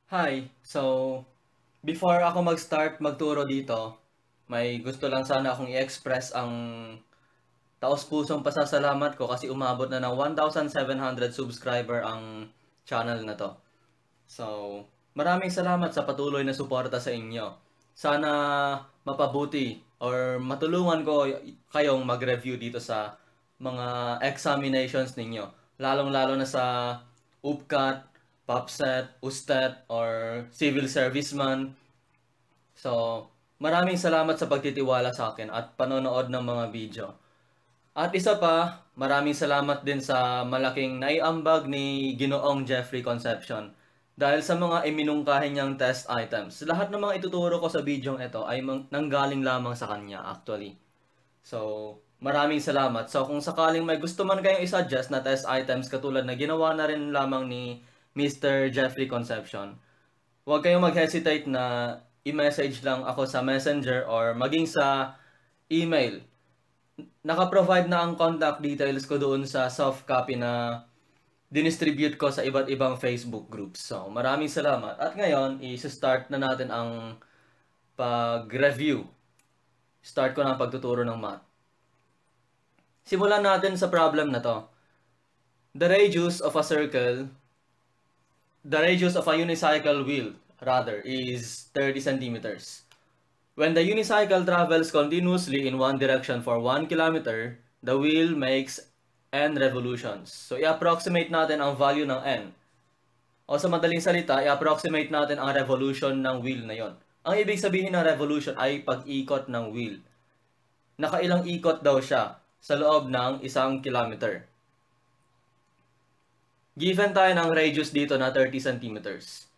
Hi! Before ako mag-start magturo dito, may gusto lang sana akong i-express ang taos-pusong pasasalamat ko kasi umabot na ng 1,700 subscriber ang channel na to. So, maraming salamat sa patuloy na suporta sa inyo. Sana mapabuti or matulungan ko kayong mag-review dito sa mga examinations ninyo. Lalong-lalo na sa UPCAT, POPSET, USTET, or Civil Serviceman. So, maraming salamat sa pagtitiwala sa akin at panonood ng mga video. At isa pa, maraming salamat din sa malaking naiambag ni Ginoong Jeffrey Concepcion dahil sa mga iminungkahi niyang test items. Lahat ng mga ituturo ko sa video ito ay nanggaling lamang sa kanya actually. So, maraming salamat. So, kung sakaling may gusto man kayong isuggest na test items katulad na ginawa na rin lamang ni Mr. Jeffrey Concepcion, huwag kayong mag-hesitate na i-message lang ako sa messenger or maging sa email. Naka-provide na ang contact details ko doon sa soft copy na dinistribute ko sa iba't ibang Facebook groups. So, maraming salamat. At ngayon, i-start na natin ang pag-review. Start ko na ang pagtuturo ng math. Simulan natin sa problem na to. The radius of a unicycle wheel, is 30 centimeters. When the unicycle travels continuously in one direction for 1 kilometer, the wheel makes n revolutions. So, i-approximate natin ang value ng n. O sa madaling salita, i-approximate natin ang revolution ng wheel na yon. Ang ibig sabihin ng revolution ay pag-ikot ng wheel. Nakailang ikot daw siya sa loob ng 1 kilometer. Given tayo ng radius dito na 30 centimeters.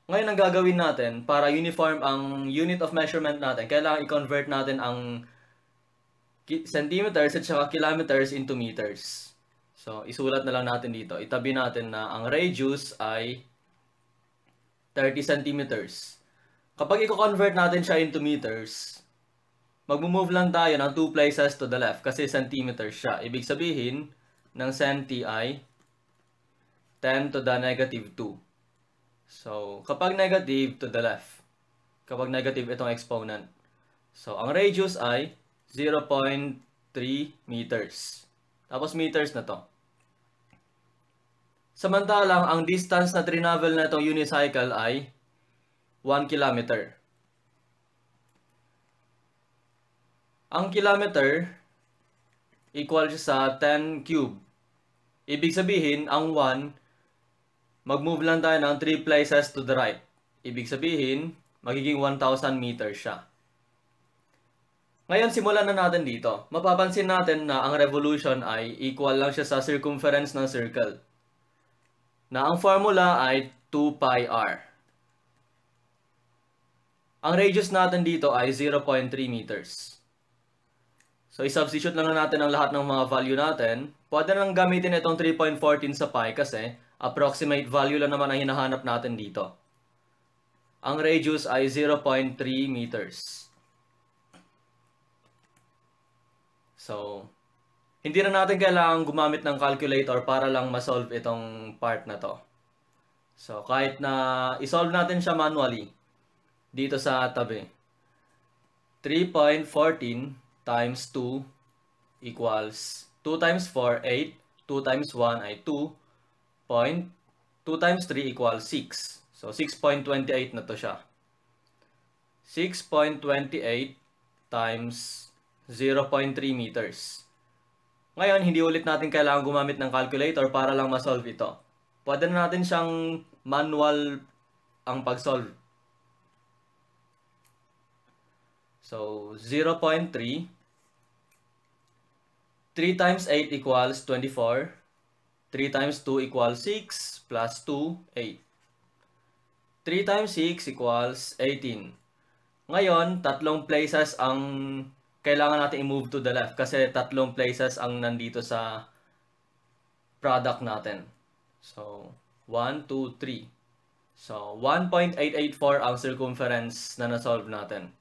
Ngayon, ang gagawin natin, para uniform ang unit of measurement natin, kailangan i-convert natin ang centimeters at saka kilometers into meters. So, isulat na lang natin dito. Itabi natin na ang radius ay 30 centimeters. Kapag i-convert natin siya into meters, mag-move lang tayo ng 2 places to the left kasi centimeters siya. Ibig sabihin, ng centi ay 10 to the negative 2. So, kapag negative, to the left. Kapag negative, itong exponent. So, ang radius ay 0.3 meters. Tapos meters na to. Samantalang, ang distance na trinavel na itong unicycle ay 1 kilometer. Ang kilometer equal sa 10 cube. Ibig sabihin, ang 1, mag-move lang tayo ng 3 places to the right. Ibig sabihin, magiging 1,000 meters siya. Ngayon, simulan na natin dito. Mapapansin natin na ang revolution ay equal lang siya sa circumference ng circle. Na ang formula ay 2 pi r. Ang radius natin dito ay 0.3 meters. So, i-substitute lang natin ang lahat ng mga value natin. Pwede nang gamitin itong 3.14 sa pi kasi approximate value lang naman ang hinahanap natin dito. Ang radius ay 0.3 meters. So, hindi na natin kailangang gumamit ng calculator para lang ma-solve itong part na to. So, kahit na isolve natin siya manually, dito sa tabi, 3.14 times 2 equals 2 times 4, 8. 2 times 1 ay 2. 2 times 3 equals 6. So, 6.28 na to siya. 6.28 times 0.3 meters. Ngayon, hindi ulit natin kailangan gumamit ng calculator para lang ma-solve ito. Pwede na natin siyang manual ang pag-solve. So, 0.3. 3 times 8 equals 24. 3 times 2 equals 6 plus 2, 8. 3 times 6 equals 18. Ngayon, tatlong places ang kailangan natin i-move to the left kasi tatlong places ang nandito sa product natin. So, 1, 2, 3. So, 1.884 ang circumference na na-solve natin.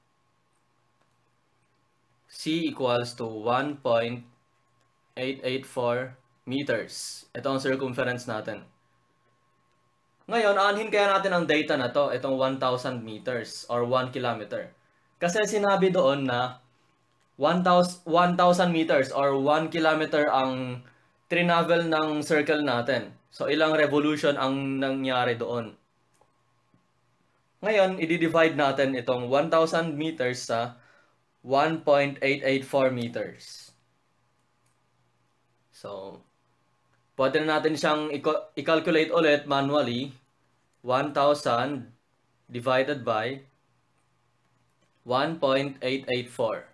C equals to 1.884 meters. Ito ang circumference natin. Ngayon, aanhin kaya natin ang data na to, itong 1,000 meters or 1 kilometer. Kasi sinabi doon na 1,000 meters or 1 kilometer ang trinavel ng circle natin. So, ilang revolution ang nangyari doon. Ngayon, i-divide natin itong 1,000 meters sa 1.884 meters. So, pwede na natin siyang i-calculate ulit manually. 1,000 divided by 1.884.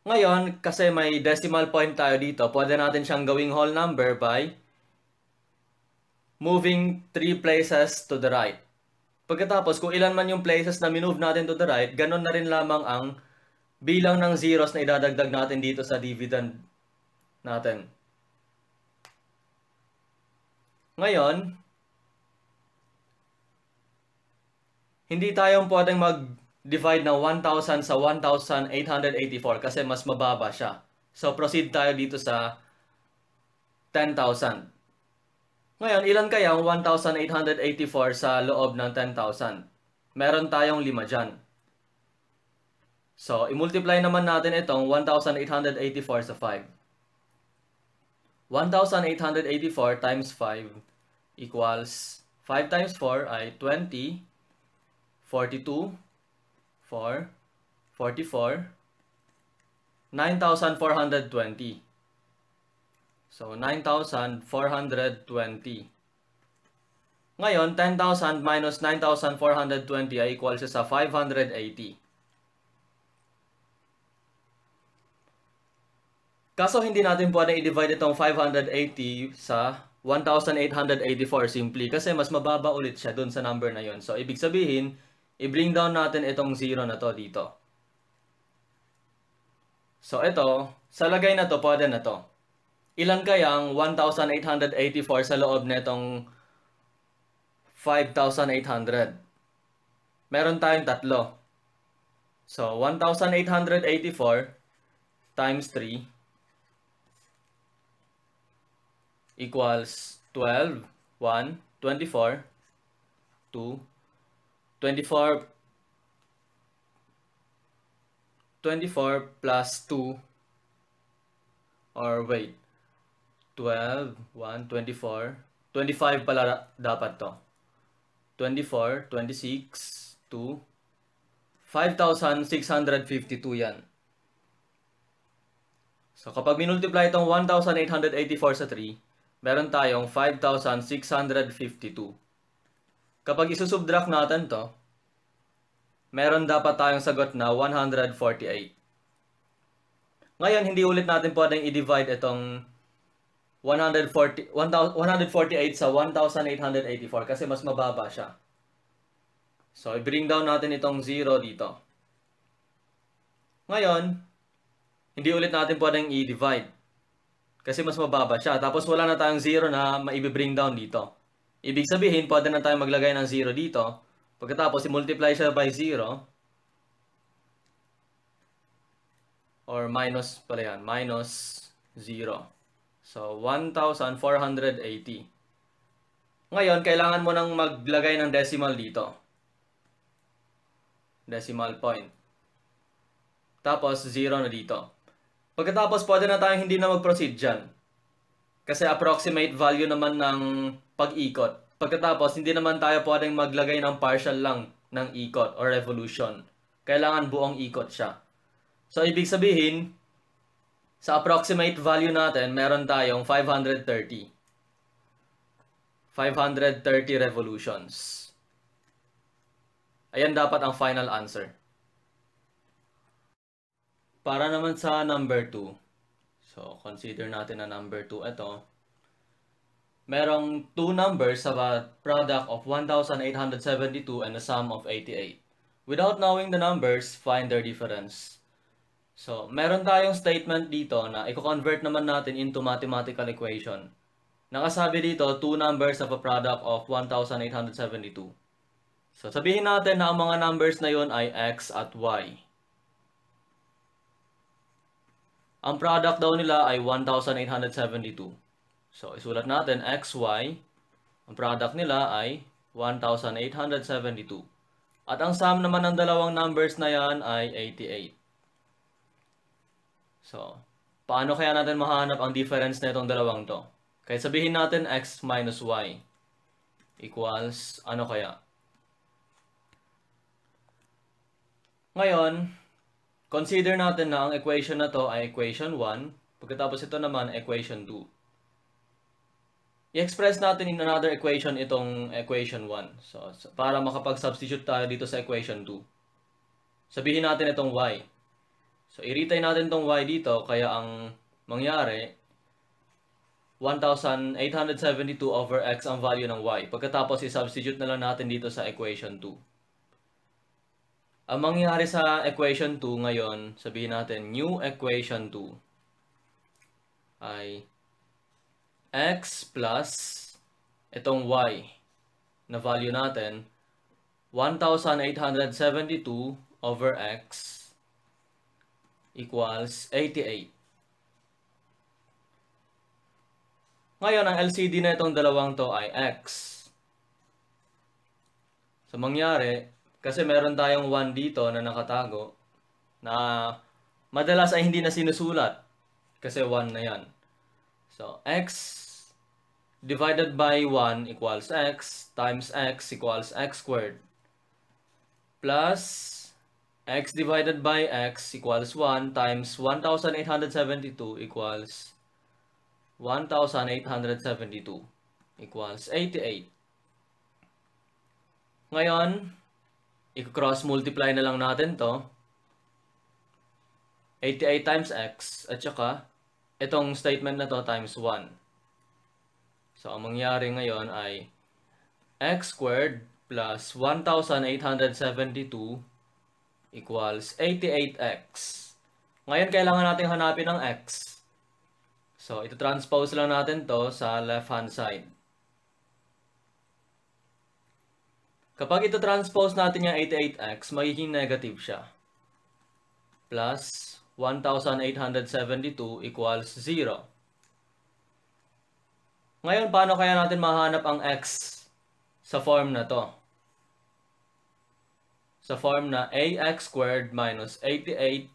Ngayon, kasi may decimal point tayo dito, pwede natin siyang gawing whole number by moving 3 places to the right. Pagkatapos, kung ilan man yung places na minove natin to the right, ganun na rin lamang ang bilang ng zeros na idadagdag natin dito sa dividend natin. Ngayon, hindi tayong pwedeng mag-divide ng 1,000 sa 1,884 kasi mas mababa siya. So, proceed tayo dito sa 10,000. Ngayon, ilan kaya ang 1,884 sa loob ng 10,000? Meron tayong 5 dyan. So, i-multiply naman natin itong 1,884 sa 5. 1,884 times 5 equals 5 times 4 ay 20, 42, 4, 44, 9,420. So, 9,420. Ngayon, 10,000 minus 9,420 ay equal siya sa 580. Kaso hindi natin pwedeng i-divide itong 580 sa 1,884 simply kasi mas mababa ulit siya dun sa number na yon. So, ibig sabihin, i-bring down natin itong 0 na to dito. So, ito, sa lagay na to, pwede na to. Ilan kayang 1,884 sa loob netong 5,800? Meron tayong tatlo. So, 1,884 times 3 equals 12, 1, 24, 2, 24 plus 2, or wait, 12, 1, 24, 25 pala dapat to. 24, 26, 2, 5,652 yan. So kapag minultiply itong 1,884 sa 3, meron tayong 5,652. Kapag isusubtract natin to, meron dapat tayong sagot na 148. Ngayon, hindi ulit natin pwedeng i-divide itong 148 sa 1,884 kasi mas mababa siya. So, i-bring down natin itong 0 dito. Ngayon, hindi ulit natin pwedeng i-divide kasi mas mababa siya. Tapos wala na tayong 0 na ma-bring down dito. Ibig sabihin, pwede na tayong maglagay ng 0 dito. Pagkatapos, i-multiply siya by 0. Or minus pala yan, minus 0. So, 1,480. Ngayon, kailangan mo nang maglagay ng decimal dito. Decimal point. Tapos, 0 na dito. Pagkatapos, pwede na tayong hindi na mag-proceed dyan. Kasi approximate value naman ng pag-ikot. Pagkatapos, hindi naman tayo pwedeng maglagay ng partial lang ng ikot or revolution. Kailangan buong ikot siya. So, ibig sabihin, sa approximate value natin, meron tayong 530. 530 revolutions. Ayan dapat ang final answer. Para naman sa number 2. So, consider natin na number 2. Ito. Merong two numbers sa product of 1,872 and a sum of 88. Without knowing the numbers, find their difference. So, meron tayong statement dito na i-convert naman natin into mathematical equation. Nakasabi dito, two numbers of a product of 1,872. So, sabihin natin na ang mga numbers na yon ay x at y. Ang product daw nila ay 1,872. So, isulat natin xy Ang product nila ay 1,872. At ang sum naman ng dalawang numbers na yan ay 88. So, paano kaya natin mahanap ang difference na itong dalawang to? Kaya sabihin natin x minus y equals ano kaya? Ngayon, consider natin na ang equation na to ay equation 1, pagkatapos ito naman equation 2. I-express natin in another equation itong equation 1. So, para makapag-substitute tayo dito sa equation 2. Sabihin natin itong y. So, i-retry natin itong y dito, kaya ang mangyari, 1,872 over x ang value ng y. Pagkatapos, i-substitute na lang natin dito sa equation 2. Ang mangyari sa equation 2 ngayon, sabihin natin, new equation 2 ay x plus itong y na value natin, 1,872 over x equals 88. Ngayon, ang LCD na itong dalawang to ay x. So, mangyari, kasi meron tayong 1 dito na nakatago, na madalas ay hindi na sinusulat, kasi 1 na yan. So, x divided by 1 equals x, times x equals x squared, plus x divided by x equals 1 times 1,872 equals 1,872 equals 88. Ngayon, i-cross multiply na lang natin to. 88 times x at saka itong statement na to times 1. So, ang mangyari ngayon ay x squared plus 1,872 equals 88x. Ngayon, kailangan natin hanapin ang x. So, ito transpose lang natin to sa left-hand side. Kapag ito transpose natin yung 88x, magiging negative siya. Plus 1,872 equals 0. Ngayon, paano kaya natin mahanap ang x sa form na to? Sa form na ax squared minus 88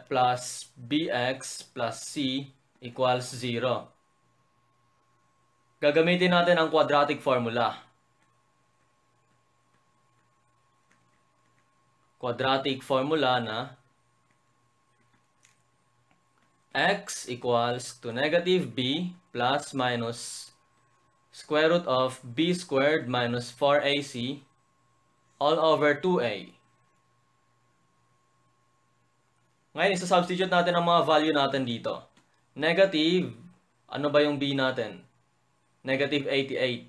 plus bx plus c equals 0. Gagamitin natin ang quadratic formula. Quadratic formula na x equals to negative b plus minus square root of b squared minus 4ac all over 2a. Ngayon, isa-substitute natin ang mga value natin dito. Negative, ano ba yung b natin? Negative 88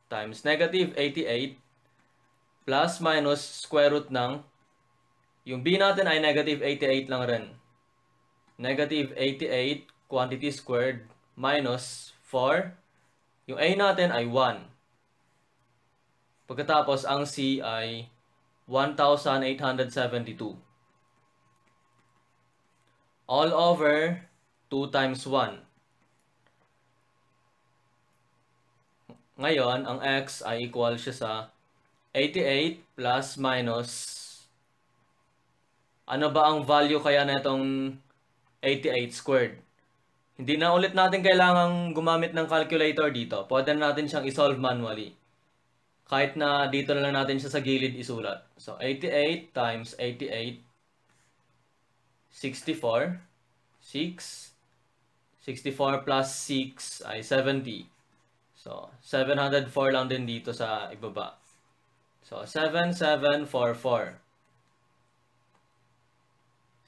times negative 88 plus minus square root ng, yung b natin ay negative 88 lang rin. Negative 88 quantity squared minus 4. Yung a natin ay 1. Pagkatapos, ang c ay 1,872. All over 2 times 1. Ngayon, ang x ay equal siya sa 88 plus minus, ano ba ang value kaya na itong 88 squared? Hindi na ulit natin kailangang gumamit ng calculator dito. Pwede na natin siyang isolve manually. Kahit na dito na lang natin siya sa gilid isulat. So, 88 times 88, 64, 6, 64 plus 6 ay 70. So, 704 lang din dito sa ibaba. So, 7744.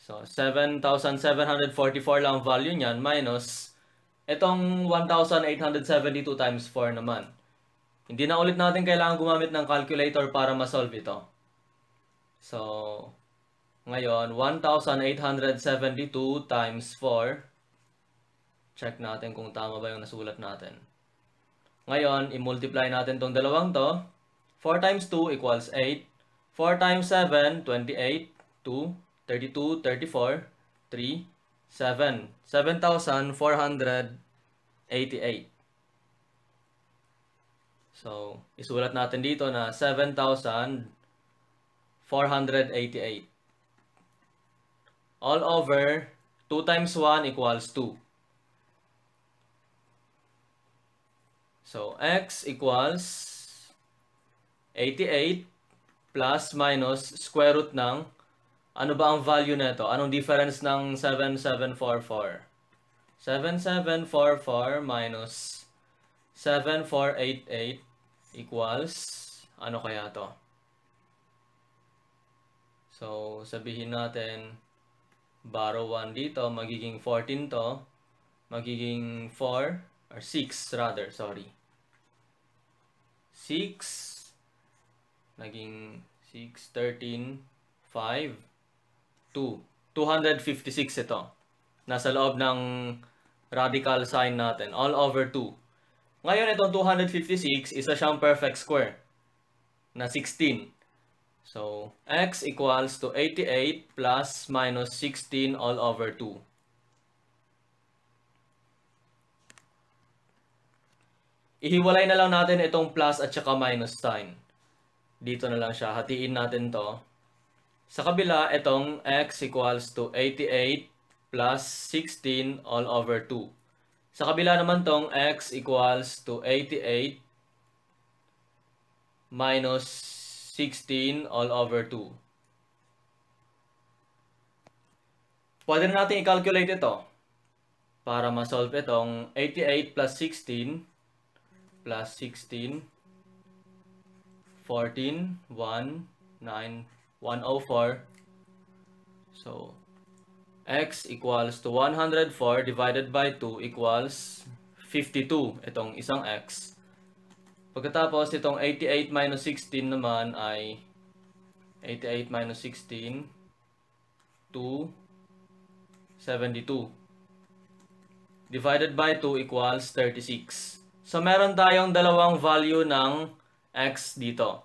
So, 7,744 lang value niyan minus itong 1,872 times 4 naman. Hindi na ulit natin kailangan gumamit ng calculator para ma-solve ito. So, ngayon, 1,872 times 4. Check natin kung tama ba yung nasulat natin. Ngayon, i-multiply natin tong dalawang to. 4 times 2 equals 8. 4 times 7, 28. 2, 32, 34, 3, 7. 7,400 7,488. So, isulat natin dito na 7,488. All over 2 times 1 equals 2. So, x equals 88 plus minus square root ng, ano ba ang value nito? Anong difference ng 7744? 7744 minus 7488 equals, ano kaya to? So, sabihin natin, borrow 1 dito, magiging 14 to, magiging 4, or 6 rather, sorry. 6, naging 6, 13, 5, 2. 256 ito. Nasa loob ng radical sign natin, all over 2. Ngayon, itong 256, isa siyang perfect square na 16. So, x equals to 88 plus minus 16 all over 2. Ihiwalay na lang natin itong plus at saka minus sign. Dito na lang siya. Hatiin natin to. Sa kabila, itong x equals to 88 plus 16 all over 2. Sa kabila naman tong x equals to 88 minus 16 all over 2. Pwede na natin i-calculate ito para ma-solve itong 88 plus 16 plus 16, 14, 1, 9, 104. So, x equals to 104 divided by 2 equals 52, itong isang x. Pagkatapos, itong 88 minus 16 naman ay 88 minus 16, 2, 72. Divided by 2 equals 36. So, meron tayong dalawang value ng x dito.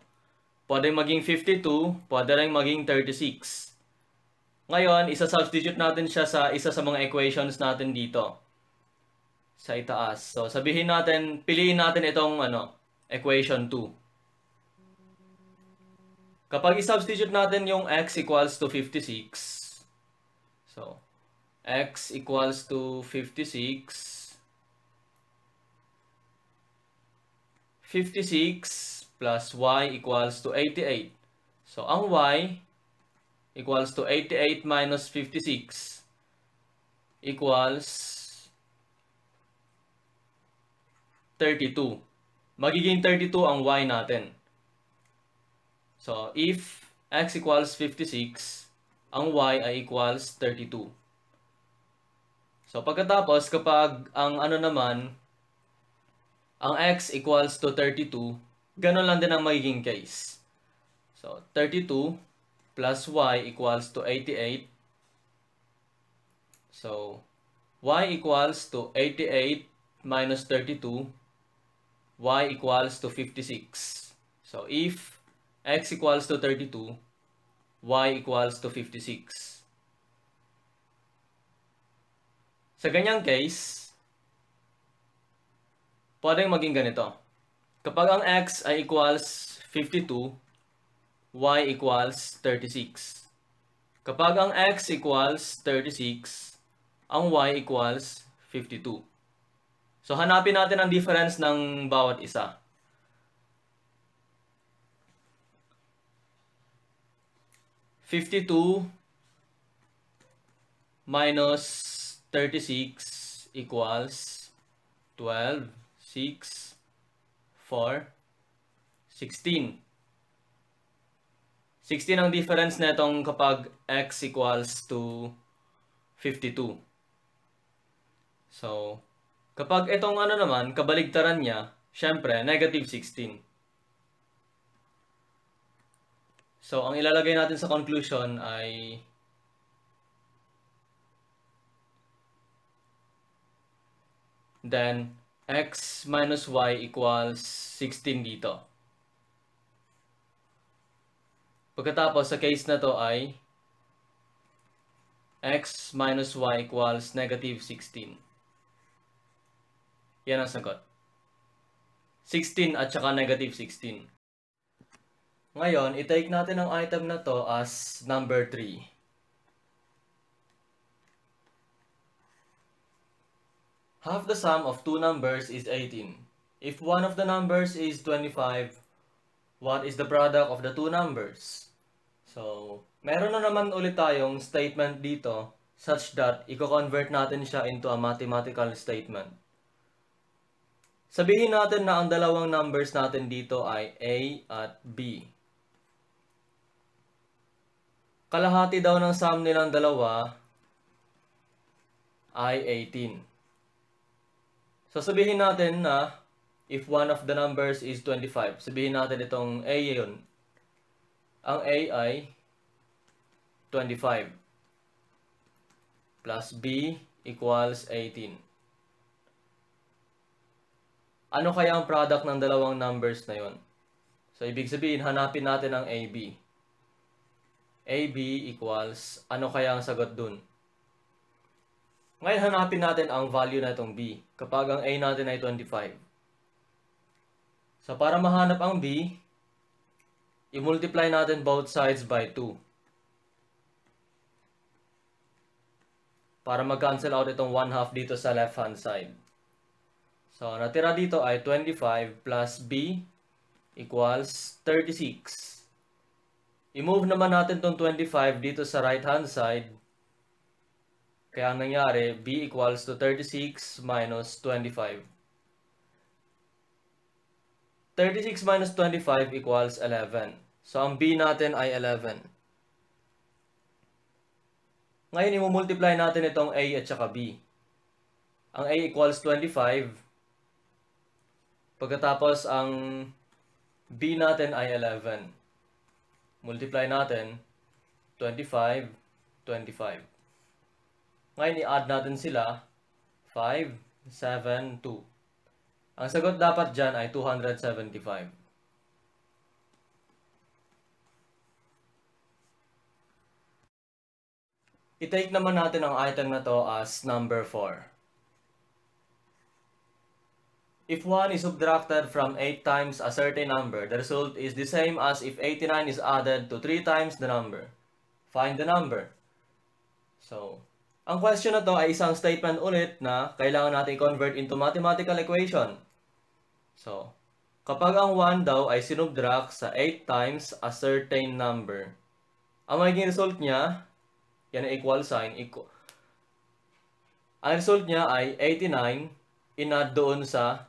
Pwede maging 52, pwede rin maging 36. Ngayon, isa-substitute natin siya sa isa sa mga equations natin dito sa itaas. So, sabihin natin, piliin natin itong equation 2. Kapag i-substitute natin yung x equals to 56, so, x equals to 56, 56 plus y equals to 88. So, ang y equals to 88 minus 56 equals 32. Magiging 32 ang y natin. So, if x equals 56, ang y ay equals 32. So, pagkatapos, kapag ang ang x equals to 32, ganun lang din ang magiging case. So, 32 plus y equals to 88. So, y equals to 88 minus 32, y equals to 56. So, if x equals to 32, y equals to 56. Sa ganyang case, pwedeng maging ganito. Kapag ang x ay equals 52, y equals 36. Kapag ang x equals 36, ang y equals 52. So, hanapin natin ang difference ng bawat isa. (52) minus 36 equals 12, 6, 4, 16. 16 ang difference netong kapag x equals to 52. So, kapag itong naman, kabaligtaran niya, syempre, negative 16. So, ang ilalagay natin sa conclusion ay then x minus y equals 16 dito. Pagkatapos, sa case na to ay x minus y equals negative 16. Yan ang sagot. 16 at saka negative 16. Ngayon, i-take natin ang item na to as number 3. Half the sum of two numbers is 18. If one of the numbers is 25, what is the product of the two numbers? So, meron na naman ulit tayong statement dito such that i-convert natin siya into a mathematical statement. Sabihin natin na ang dalawang numbers natin dito ay A at B. Kalahati daw ng sum nilang dalawa ay 18. So sabihin natin na if one of the numbers is 25, sabihin natin itong A yun. Ang A ay 25 plus B equals 18. Ano kaya ang product ng dalawang numbers na yon? So, ibig sabihin, hanapin natin ang AB. AB equals, ano kaya ang sagot dun? Ngayon, hanapin natin ang value na itong B, kapag ang A natin ay 25. So, para mahanap ang B, i-multiply natin both sides by 2. Para mag-cancel out itong 1/2 dito sa left-hand side. So, natira dito ay 25 plus B equals 36. I-move naman natin itong 25 dito sa right-hand side. Kaya ang nangyari, B equals to 36 minus 25. 36 minus 25 equals 11. So, ang B natin ay 11. Ngayon, i-multiply natin itong A at saka B. Ang A equals 25. Pagkatapos, ang B natin ay 11. Multiply natin, 25, 25. Ngayon, i-add natin sila, 5, 7, 2. Ang sagot dapat dyan ay 275. I-take naman natin ang item na to as number 4. If 1 is subtracted from 8 times a certain number, the result is the same as if 89 is added to 3 times the number. Find the number. So, ang question na to ay isang statement ulit na kailangan natin i-convert into mathematical equation. So, kapag ang 1 daw ay sinubtract sa 8 times a certain number, ang magiging result niya, yan ang equal sign, ang result niya ay 89 in-add doon sa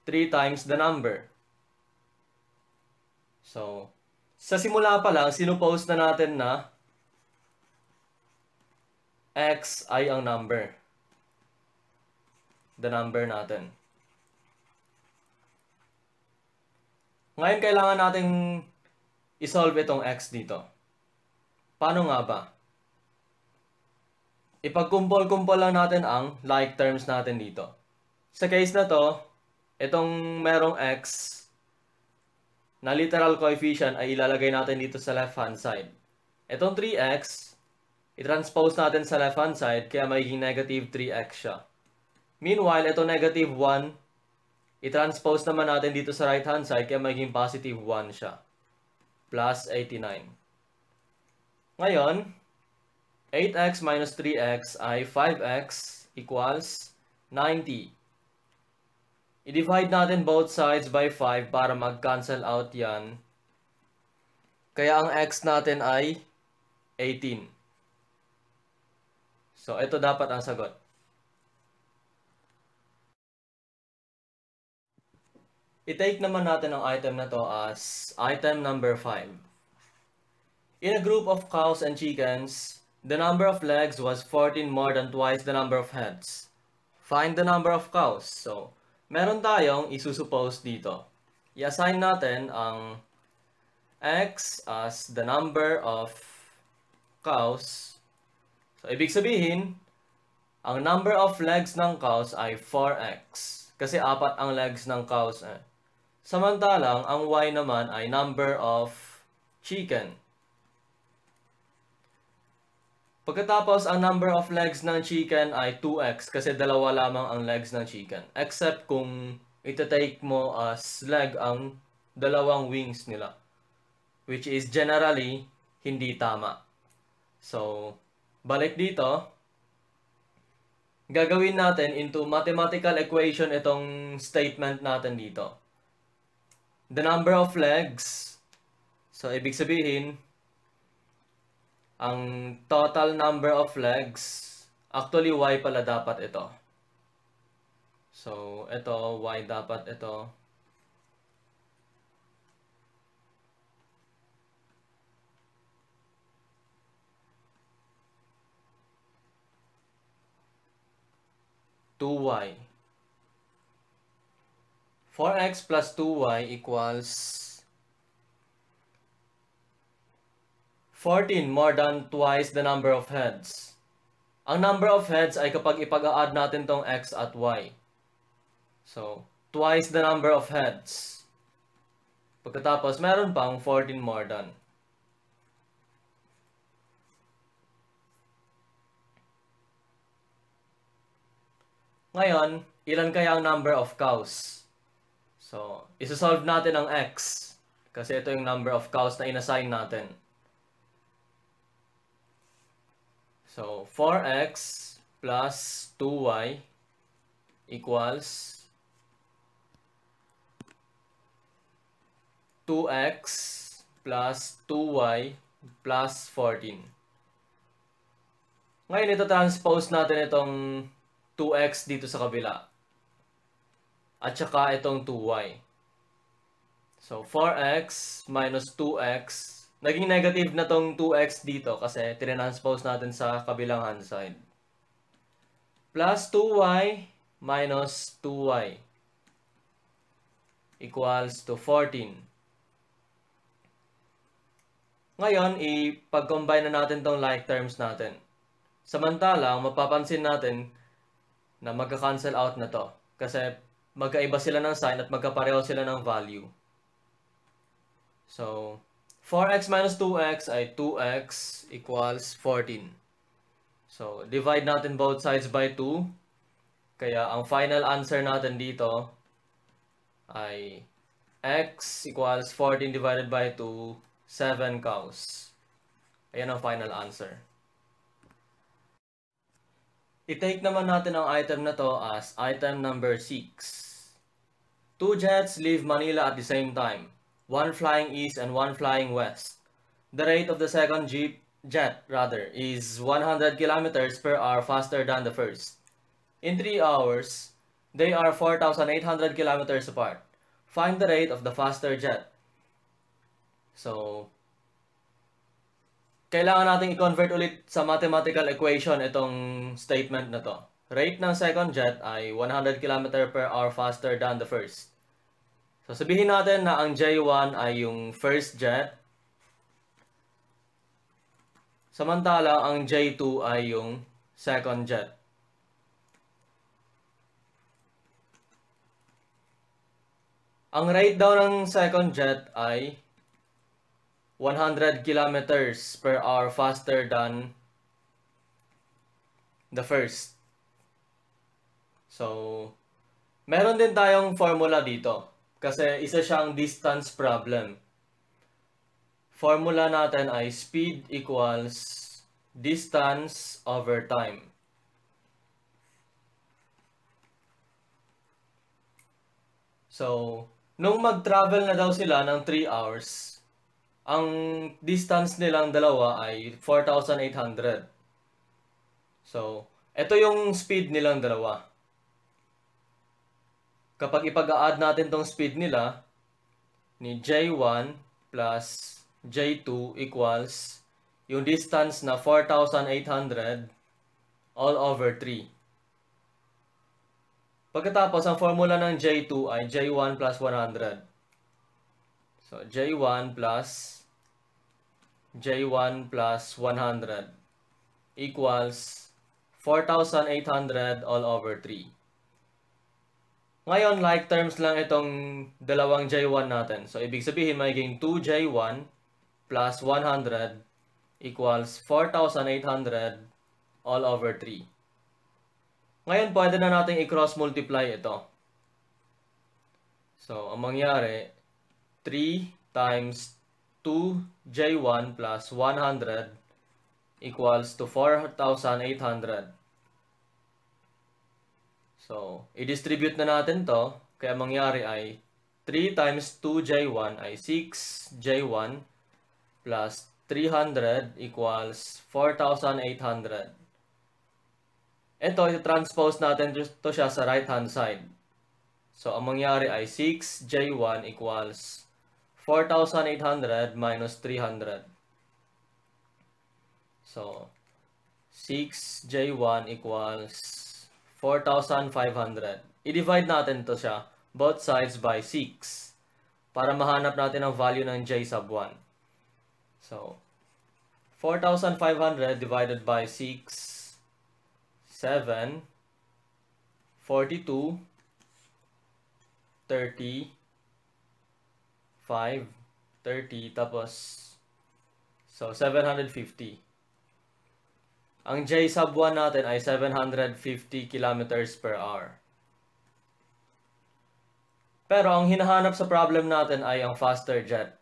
3 times the number. So, sa simula pa lang, sinupose na natin na x ay ang number. The number natin. Ngayon, kailangan nating isolve itong x dito. Paano nga ba? Ipagkumpol-kumpol lang natin ang like terms natin dito. Sa case na to, itong merong x na literal coefficient ay ilalagay natin dito sa left-hand side. Itong 3x, i-transpose natin sa left-hand side, kaya magiging negative 3x siya. Meanwhile, ito negative 1, i-transpose naman natin dito sa right-hand side, kaya magiging positive 1 siya. Plus 89. Ngayon, 8x minus 3x ay 5x equals 90. I-divide natin both sides by 5 para mag-cancel out yan. Kaya ang x natin ay 18. So, ito dapat ang sagot. I-take naman natin ang item na to as item number 5. In a group of cows and chickens, the number of legs was 14 more than twice the number of heads. Find the number of cows. So, meron tayong isusuppose dito. I-assign natin ang x as the number of cows. So, ibig sabihin, ang number of legs ng cows ay 4x. Kasi 4 ang legs ng cows. Samantalang, ang y naman ay number of chicken. Pagkatapos, ang number of legs ng chicken ay 2x kasi dalawa lamang ang legs ng chicken. Except kung ita-take mo as leg ang dalawang wings nila. Which is generally hindi tama. So, balik dito. Gagawin natin into mathematical equation itong statement natin dito. The number of legs. So, ibig sabihin, ang total number of legs, actually y pala dapat ito. So, ito, y dapat ito. Two y. 4x plus 2y equals 14 more than twice the number of heads. Ang number of heads ay kapag ipag-a-add natin tong x at y. So, twice the number of heads. Pagkatapos, meron pang 14 more than. Ngayon, ilan kaya ang number of cows? So, isa-solve natin ang x. Kasi ito yung number of cows na inassign natin. So, 4x plus 2y equals 2x plus 2y plus 14. Ngayon, ito transpose natin itong 2x dito sa kabila. At saka itong 2y. So, 4x minus 2x. Naging negative na tong 2x dito kasi tinranspose natin sa kabilang hand side. Plus 2y minus 2y equals to 14. Ngayon, ipag-combine na natin tong like terms natin. Samantalang, mapapansin natin na magka-cancel out na to. Kasi magkaiba sila ng sign at magkapareho sila ng value. So, 4x minus 2x ay 2x equals 14. So, divide natin both sides by 2. Kaya, ang final answer natin dito ay x equals 14 divided by 2, 7 cows. Ayan ang final answer. I-take naman natin ang item na to as item number 6. 2 jets leave Manila at the same time. One flying east and one flying west. The rate of the second jet is 100 kilometers per hour faster than the first. In 3 hours, they are 4,800 kilometers apart. Find the rate of the faster jet. So, kailangan natin i-convert ulit sa mathematical equation itong statement na to. Rate ng second jet ay 100 km per hour faster than the first. So, sabihin natin na ang J1 ay yung first jet. Samantala, ang J2 ay yung second jet. Ang rate daw ng second jet ay 100 kilometers per hour faster than the first. So, meron din tayong formula dito. Kasi isa siyang distance problem. Formula natin ay speed equals distance over time. So, nung mag-travel na daw sila ng 3 hours, ang distance nilang dalawa ay 4,800. So, ito yung speed nilang dalawa. Kapag ipag-a-add natin tong speed nila, ni J1 plus J2 equals yung distance na 4,800 all over 3. Pagkatapos, ang formula ng J2 ay J1 plus 100. So, J1 plus 100 equals 4,800 all over 3. Ngayon, like terms lang itong dalawang J1 natin. So, ibig sabihin, magiging 2J1 plus 100 equals 4,800 all over 3. Ngayon, pwede na natin i-cross multiply ito. So, ang mangyari, 3 times 2j1 plus 100 equals to 4,800. So, i-distribute na natin to. Kaya mangyari ay 3 times 2j1 ay 6j1 plus 300 equals 4,800. Ito, i-transpose natin to siya sa right-hand side. So, ang mangyari ay 6j1 equals 4,800 minus 300. So, 6j1 equals 4,500. I-divide natin to siya, both sides by 6, para mahanap natin ang value ng j sub 1. So, 4,500 divided by 6, 7, 42, 30, 5, 30, tapos, so 750. Ang j sub 1 natin ay 750 kilometers per hour. Pero ang hinahanap sa problem natin ay ang faster jet.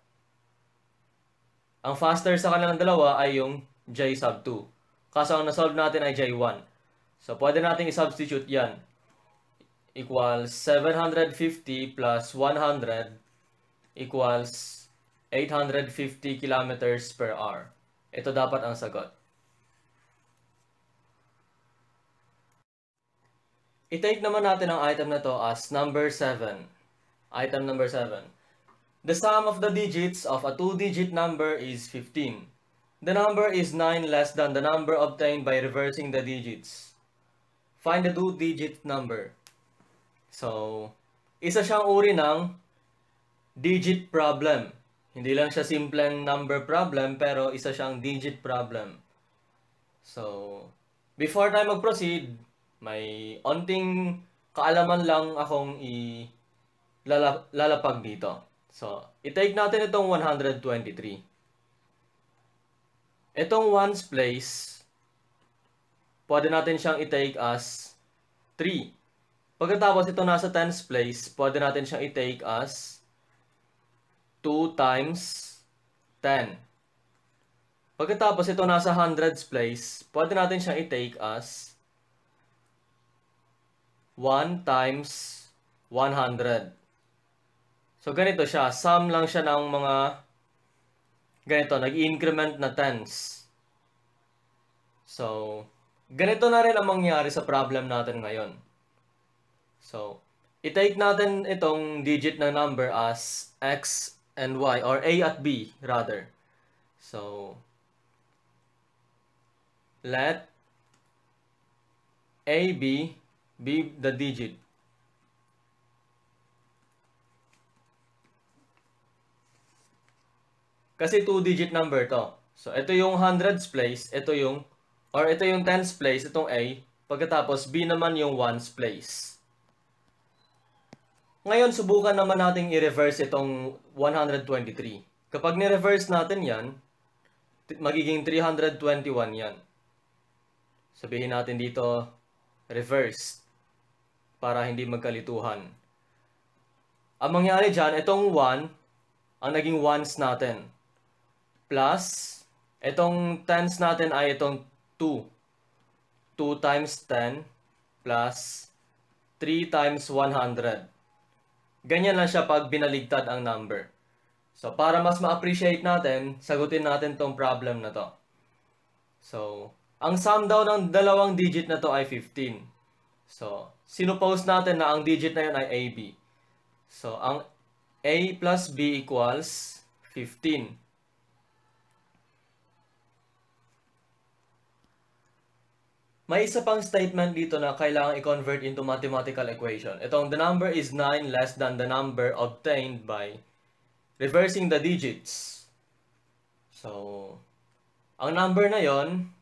Ang faster sa kanilang dalawa ay yung j sub 2. Kaso ang nasolve natin ay j1. So, pwede natin i-substitute yan. Equals 750 plus 100 equals 850 kilometers per hour. Ito dapat ang sagot. I-take naman natin ang item na to as number 7. Item number 7. The sum of the digits of a 2-digit number is 15. The number is 9 less than the number obtained by reversing the digits. Find the 2-digit number. So, isa siyang uri ng digit problem. Hindi lang siya simpleng number problem, pero isa siyang digit problem. So, before tayo mag-proceed, may onting kaalaman lang akong lalapag dito. So, i-take natin itong 123. Itong ones place, pwede natin siyang i-take as 3. Pagkatapos ito nasa tens place, pwede natin siyang i-take as 2 times 10. Pagkatapos ito nasa hundreds place, pwede natin siyang i-take as 1 times 100. So, ganito siya. Sum lang siya ng mga ganito, nag-increment na tens. So, ganito na rin ang mangyari sa problem natin ngayon. So, i-take natin itong digit na number as x and y, or a at b, rather. So, let a, b be the digit. Kasi 2-digit number to. So, ito yung hundreds place, ito yung tens place, itong A. Pagkatapos, B naman yung ones place. Ngayon, subukan naman nating i-reverse itong 123. Kapag ni-reverse natin yan, magiging 321 yan. Sabihin natin dito, reverse, para hindi magkalituhan. Ang mangyari dyan, itong 1, ang naging ones natin. Plus, itong tens natin ay itong 2. 2 times 10 plus 3 times 100. Ganyan lang siya pag binaligtad ang number. So, para mas ma-appreciate natin, sagutin natin tong problem na to. So, ang sum daw ng dalawang digit na to ay 15. So, sinupose natin na ang digit na yun ay AB. So, ang A plus B equals 15. May isa pang statement dito na kailangan i-convert into mathematical equation. Itong the number is 9 less than the number obtained by reversing the digits. So, ang number na yon,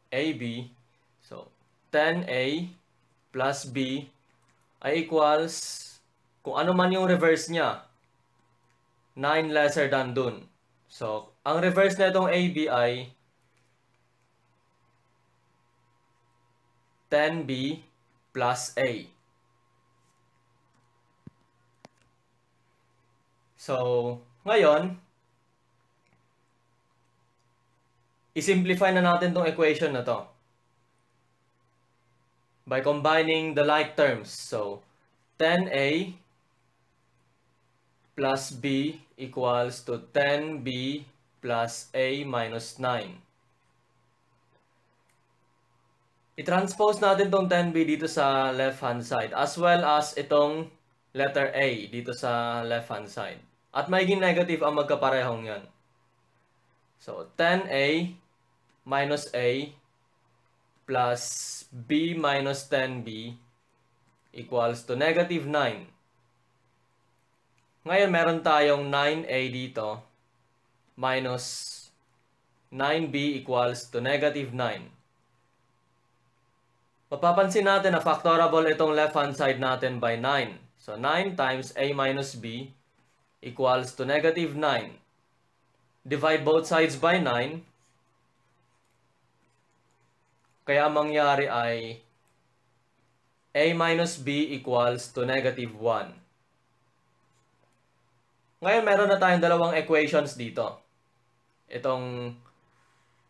AB, so 10A plus B ay equals, kung ano man yung reverse niya, 9 lesser than dun. So, ang reverse na itong AB ay 10B plus A. So, ngayon, isimplify na natin itong equation na to by combining the like terms. So, 10A plus B equals to 10B plus A minus 9. I-transpose natin itong 10B dito sa left-hand side as well as itong letter A dito sa left-hand side. At magiging negative ang magkaparehong yan. So, 10A minus A plus B minus 10B equals to negative 9. Ngayon, meron tayong 9A dito minus 9B equals to negative 9. Mapapansin natin na factorable itong left-hand side natin by 9. So, 9 times A minus B equals to negative 9. Divide both sides by 9. Kaya ang mangyari ay A minus B equals to negative 1. Ngayon, meron na tayong dalawang equations dito. Itong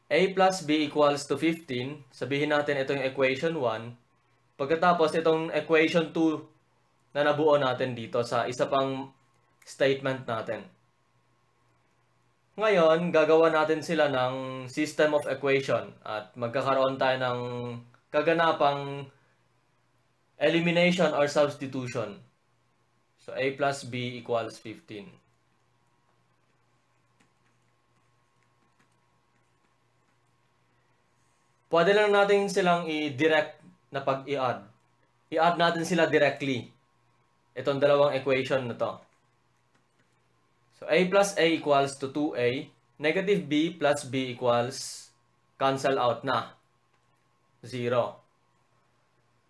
A plus B equals to 15. Sabihin natin ito yung equation 1. Pagkatapos, itong equation 2 na nabuo natin dito sa isa pang statement natin. Ngayon, gagawa natin sila ng system of equation at magkakaroon tayo ng kaganapang elimination or substitution. So, A plus B equals 15. Pwede lang natin silang i-direct na pag-i-add. I-add natin sila directly. Itong dalawang equation na to. So, A plus A equals to 2A. Negative B plus B equals cancel out na. 0.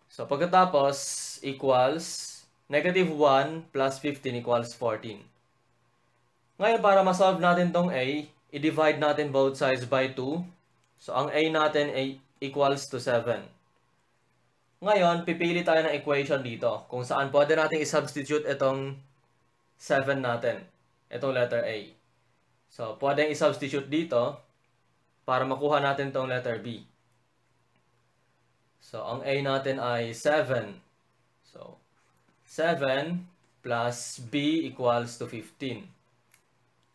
So, pagkatapos equals negative 1 plus 15 equals 14. Ngayon, para ma-solve natin tong A, i-divide natin both sides by 2. So, ang A natin ay equals to 7. Ngayon, pipili tayo ng equation dito kung saan pwede natin i-substitute itong 7 natin. Itong letter A. So, pwedeng i-substitute dito para makuha natin itong letter B. So, ang A natin ay 7. So, 7 plus B equals to 15.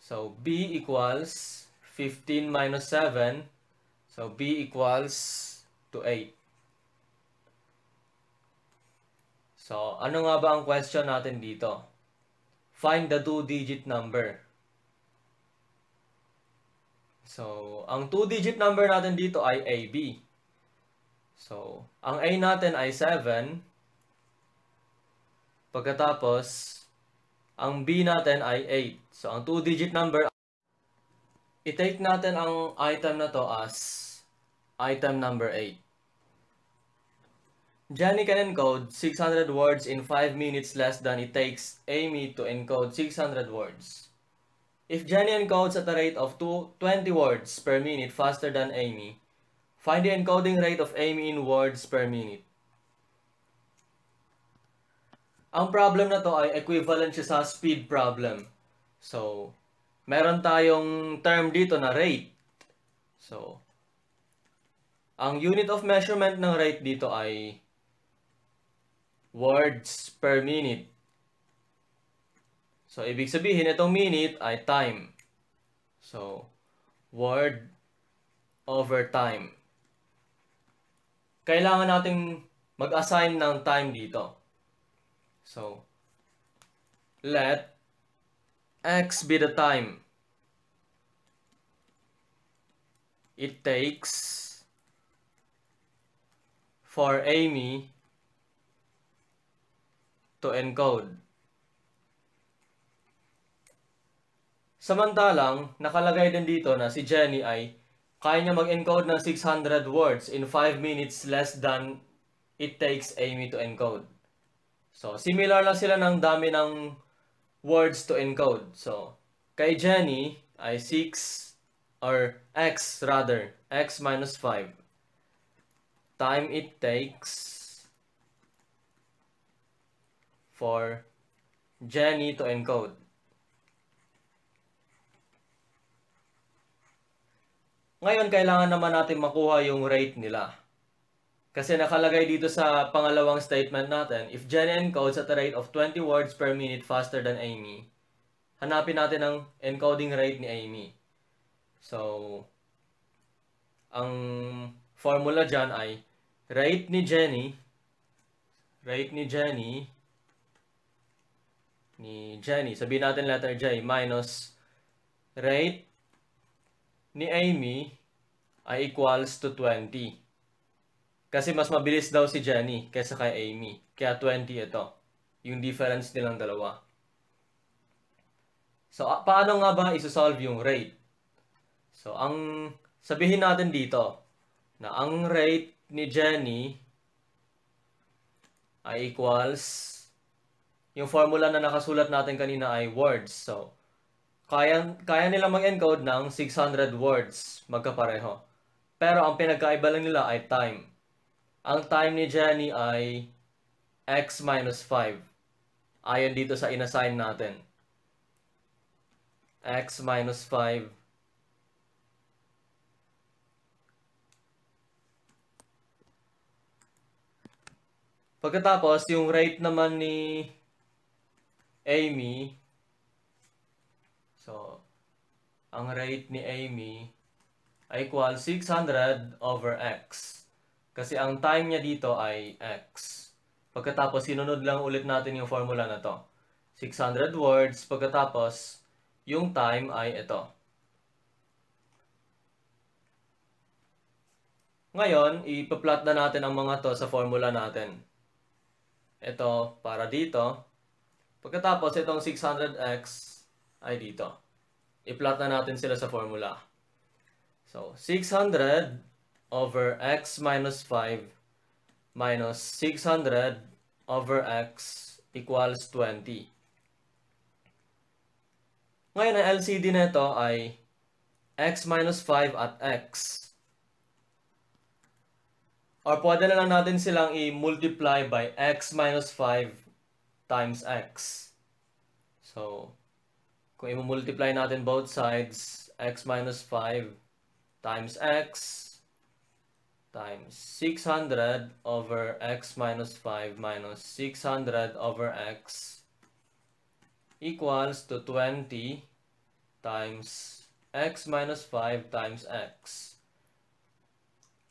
So, B equals 15 minus 7. So, B equals to 8. So, ano nga ba ang question natin dito? Find the two-digit number. So, ang two-digit number natin dito ay AB. So, ang A natin ay 7. Pagkatapos, ang B natin ay 8. So, ang two-digit number, i-take natin ang item na to as item number 8. Jenny can encode 600 words in 5 minutes less than it takes Amy to encode 600 words. If Jenny encodes at a rate of 20 words per minute faster than Amy, find the encoding rate of Amy in words per minute. Ang problem na to ay equivalent siya sa speed problem. So, meron tayong term dito na rate. So, ang unit of measurement ng rate dito ay words per minute. So, ibig sabihin, itong minute ay time. So, word over time. Kailangan nating mag-assign ng time dito. So, let X be the time it takes for Amy to encode. Samantalang, nakalagay din dito na si Jenny ay kaya niya mag-encode ng 600 words in 5 minutes less than it takes Amy to encode. So, similar lang sila ng dami ng words to encode. So, kay Jenny, ay 6 or x rather, x minus 5 time it takes for Jenny to encode. Ngayon, kailangan naman natin makuha yung rate nila. Kasi nakalagay dito sa pangalawang statement natin, if Jenny encodes at a rate of 20 words per minute faster than Amy, hanapin natin ang encoding rate ni Amy. So, ang formula dyan ay rate ni Jenny, sabihin natin letter J, minus rate ni Amy ay equals to 20. Kasi mas mabilis daw si Jenny kaysa kay Amy. Kaya 20 ito. Yung difference nilang dalawa. So, paano nga ba isosolve yung rate? So, ang sabihin natin dito na ang rate ni Jenny ay equals, yung formula na nakasulat natin kanina ay words. So, kaya nila mag-encode ng 600 words magkapareho. Pero ang pinagkaiba lang nila ay time. Ang time ni Jenny ay x minus 5. Ayon dito sa inassign natin. X minus 5. Pagkatapos, yung rate naman ni Amy, so, ang rate ni Amy ay equal 600 over x. Kasi ang time niya dito ay x. Pagkatapos, sinunod lang ulit natin yung formula na to. 600 words, pagkatapos, yung time ay ito. Ngayon, ipa-plot na natin ang mga to sa formula natin. Ito para dito. Pagkatapos, itong 600x ay dito. I-plot na natin sila sa formula. So, 600 over x minus 5 minus 600 over x equals 20. Ngayon, ang LCD nito ay x minus 5 at x. Or pwede na lang natin silang i-multiply by x minus 5 times x. So, kung i-multiply natin both sides, x minus 5 times x times 600 over x minus 5 minus 600 over x equals to 20 times x minus 5 times x.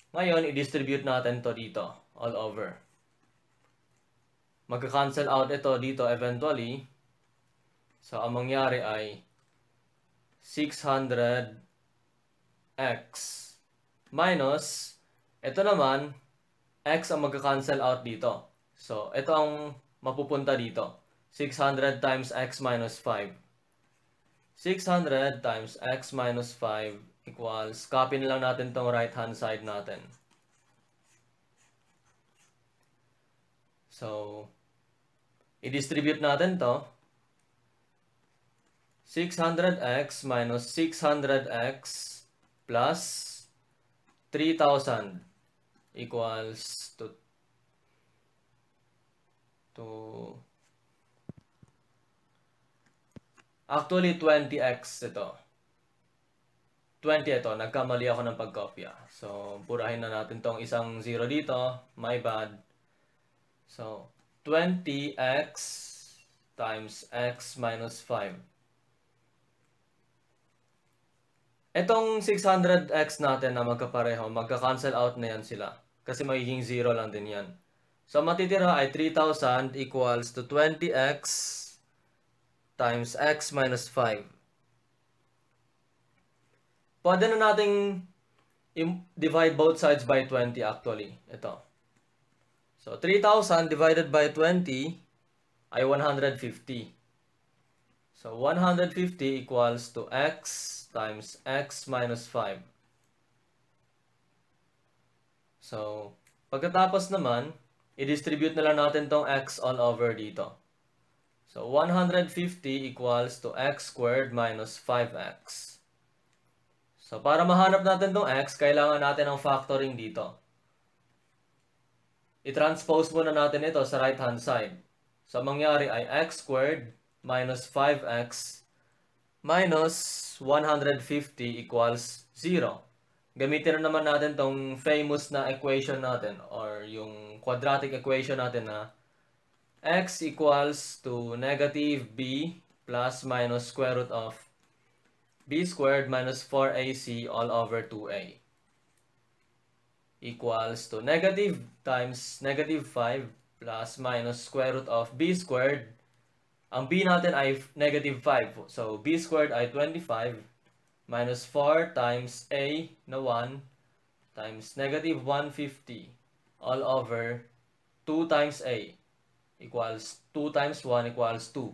Ngayon, i-distribute natin to dito, all over. Magka-cancel out ito dito eventually. So, ang mangyari ay 600x minus, ito naman, x ang magka-cancel out dito. So, ito ang mapupunta dito. 600 times x minus 5. 600 times x minus 5 equals, copy na lang natin tong right hand side natin. So, i-distribute natin to. 600x minus 600x plus 3,000 equals to actually 20x ito. 20 ito, nagkamali ako ng pagkopya. So, purahin na natin tong isang 0 dito. My bad. So, 20x times x minus 5. Itong 600x natin na magkapareho, magka-cancel out na yan sila. Kasi magiging 0 lang din yan. So, matitira ay 3,000 equals to 20x times x minus 5. Pwede na nating divide both sides by 20 actually. Ito. So, 3,000 divided by 20 ay 150. So, 150 equals to x times x minus 5. So, pagkatapos naman, i-distribute na lang natin tong x all over dito. So, 150 equals to x squared minus 5x. So, para mahanap natin tong x, kailangan natin ng factoring dito. I-transpose muna natin ito sa right-hand side. So, mangyari ay x squared minus 5x minus 150 equals 0. Gamitin na naman natin tong famous na equation natin or yung quadratic equation natin na x equals to negative b plus minus square root of b squared minus 4ac all over 2a equals to negative times negative 5 plus minus square root of b squared. Ang b natin ay negative 5. So, b squared ay 25 minus 4 times a na 1 times negative 150 all over 2 times a equals 2 times 1 equals 2.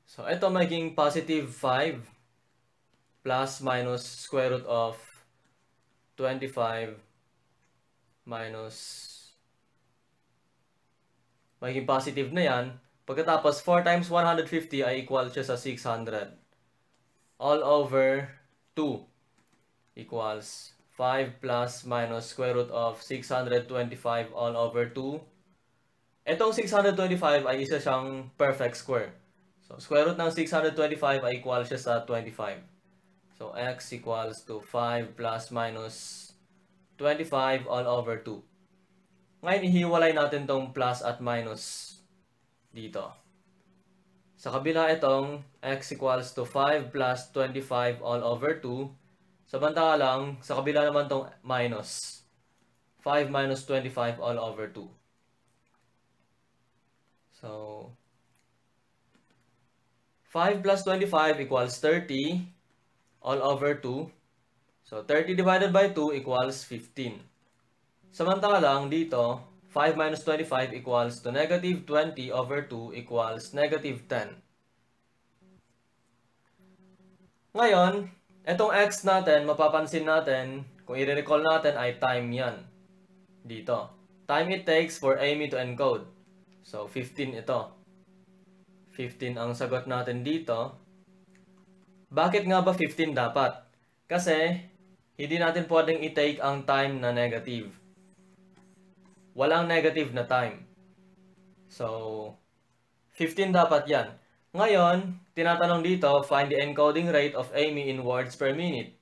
So, ito magiging positive 5 plus minus square root of 25 minus magiging positive na yan. Pagkatapos, 4 times 150 ay equal siya sa 600. All over 2 equals 5 plus minus square root of 625 all over 2. Itong 625 ay isa siyang perfect square. So, square root ng 625 ay equal siya sa 25. So, x equals to 5 plus minus 25 all over 2. Ngayon, ihiwalay natin tong plus at minus dito. Sa kabila itong x equals to 5 plus 25 all over 2. Samantalang, sa kabila naman tong minus. 5 minus 25 all over 2. So, 5 plus 25 equals 30 all over 2. So, 30 divided by 2 equals 15. Samantalang dito, 5 minus 25 equals to negative 20 over 2 equals negative 10. Ngayon, itong x natin, mapapansin natin, kung i-recall natin ay time yan. Dito. Time it takes for Amy to encode. So, 15 ito. 15 ang sagot natin dito. Bakit nga ba 15 dapat? Kasi, hindi natin pwedeng i-take ang time na negative. Walang negative na time. So, 15 dapat yan. Ngayon, tinatanong dito, find the encoding rate of Amy in words per minute.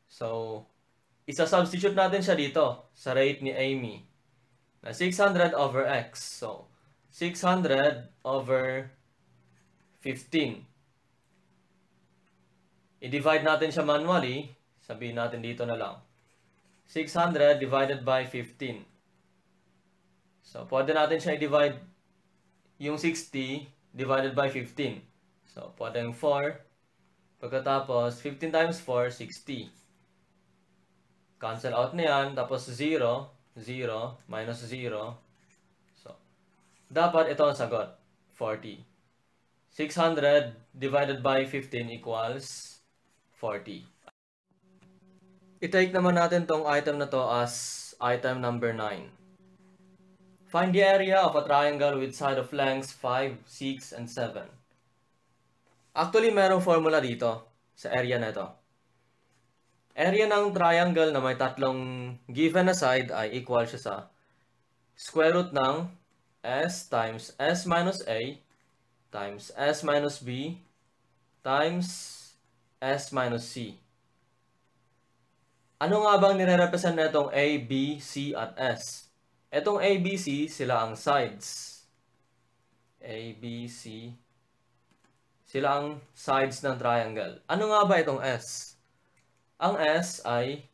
So, isa-substitute natin siya dito sa rate ni Amy. Na 600 over x. So, 600 over 15. I-divide natin siya manually. Sabihin natin dito na lang. 600 divided by 15. So, pwede natin siya i-divide yung 60 divided by 15. So, pwedeng 4. Pagkatapos, 15 times 4, 60. Cancel out na yan. Tapos 0, 0, minus 0. So, dapat ito ang sagot. 40. 600 divided by 15 equals 40. I-take naman natin tong item na to as item number 9. Find the area of a triangle with side of lengths 5, 6, and 7. Actually, merong formula dito sa area na ito. Area ng triangle na may tatlong given na side ay equal siya sa square root ng s times s minus a times s minus b times s minus c. Ano nga bang nire-represent na itong a, b, c, at s? Itong A, B, C, sila ang sides. A, B, C. Sila ang sides ng triangle. Ano nga ba itong S? Ang S ay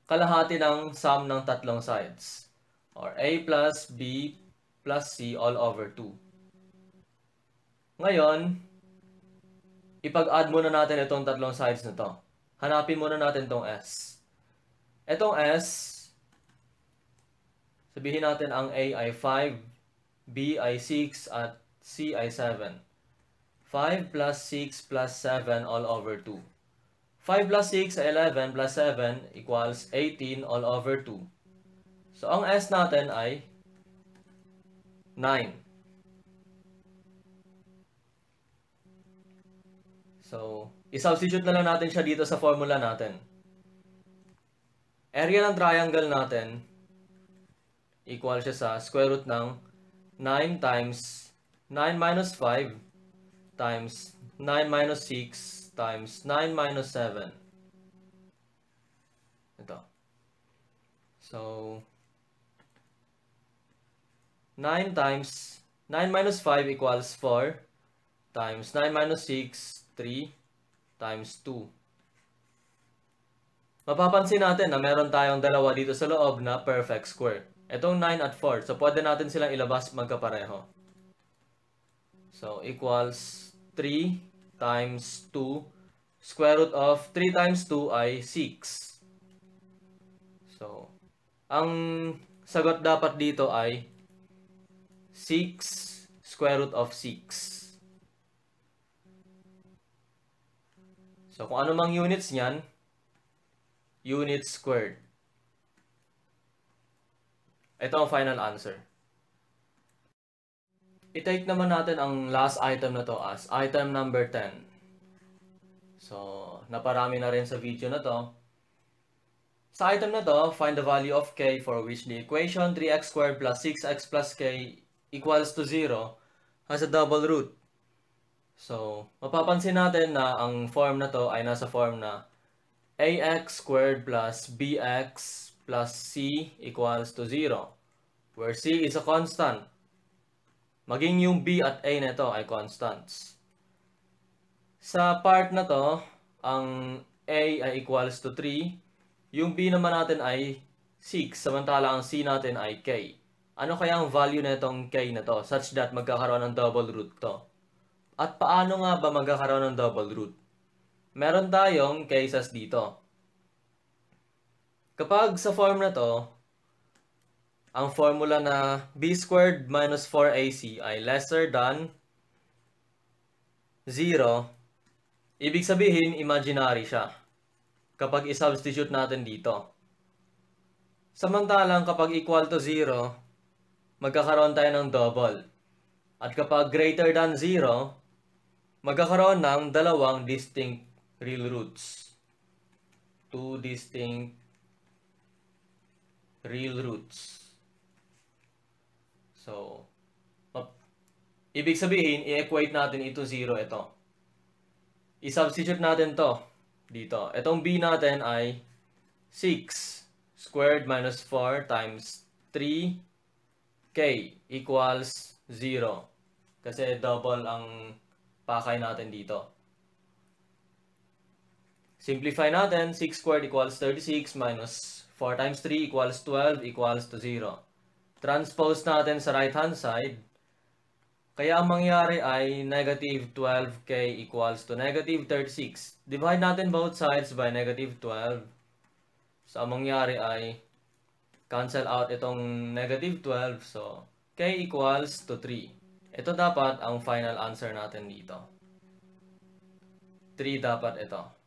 kalahati ng sum ng tatlong sides. Or A plus B plus C all over 2. Ngayon, ipag-add muna natin itong tatlong sides na to. Hanapin muna natin itong S. Itong S, sabihin natin ang A ay 5, B ay 6, at C ay 7. 5 plus 6 plus 7 all over 2. 5 plus 6 ay 11 plus 7 equals 18 all over 2. So, ang S natin ay 9. So, i-substitute na lang natin siya dito sa formula natin. Area ng triangle natin equal siya sa square root ng 9 times 9 minus 5 times 9 minus 6 times 9 minus 7. Ito. So, 9 times 9 minus 5 equals 4 times 9 minus 6, 3 times 2. Mapapansin natin na meron tayong dalawa dito sa loob na perfect square. Itong 9 at 4. So, pwede natin silang ilabas magkapareho. So, equals 3 times 2. Square root of 3 times 2 ay 6. So, ang sagot dapat dito ay 6 square root of 6. So, kung ano mang units niyan, units squared. Ito ang final answer. I-take naman natin ang last item na to as item number 10. So, naparami na rin sa video na to. Sa item na to, find the value of k for which the equation 3x squared plus 6x plus k equals to 0 has a double root. So, mapapansin natin na ang form na to ay nasa form na ax squared plus bx plus c equals to 0, where c is a constant. Maging yung b at a nito ay constants. Sa part na to, ang a ay equals to 3, yung b naman natin ay 6, samantala ang c natin ay k. Ano kaya ang value na itong k na to such that magkakaroon ng double root to? At paano nga ba magkakaroon ng double root? Meron tayong cases dito. Kapag sa form na to, ang formula na b squared minus 4ac ay lesser than 0, ibig sabihin imaginary siya kapag i-substitute natin dito. Samantalang kapag equal to 0, magkakaroon tayo ng double. At kapag greater than 0, magkakaroon ng dalawang distinct real roots. Two distinct real roots. So, ibig sabihin, i-equate natin ito 0 ito. I-substitute natin to dito. Itong b natin ay 6 squared minus 4 times 3k equals 0. Kasi double ang pakay natin dito. Simplify natin, 6 squared equals 36 minus 4 times 3 equals 12 equals to 0. Transpose natin sa right hand side. Kaya ang mangyari ay negative 12k equals to negative 36. Divide natin both sides by negative 12. So ang mangyari ay cancel out itong negative 12. So k equals to 3. Ito dapat ang final answer natin dito. 3 dapat ito.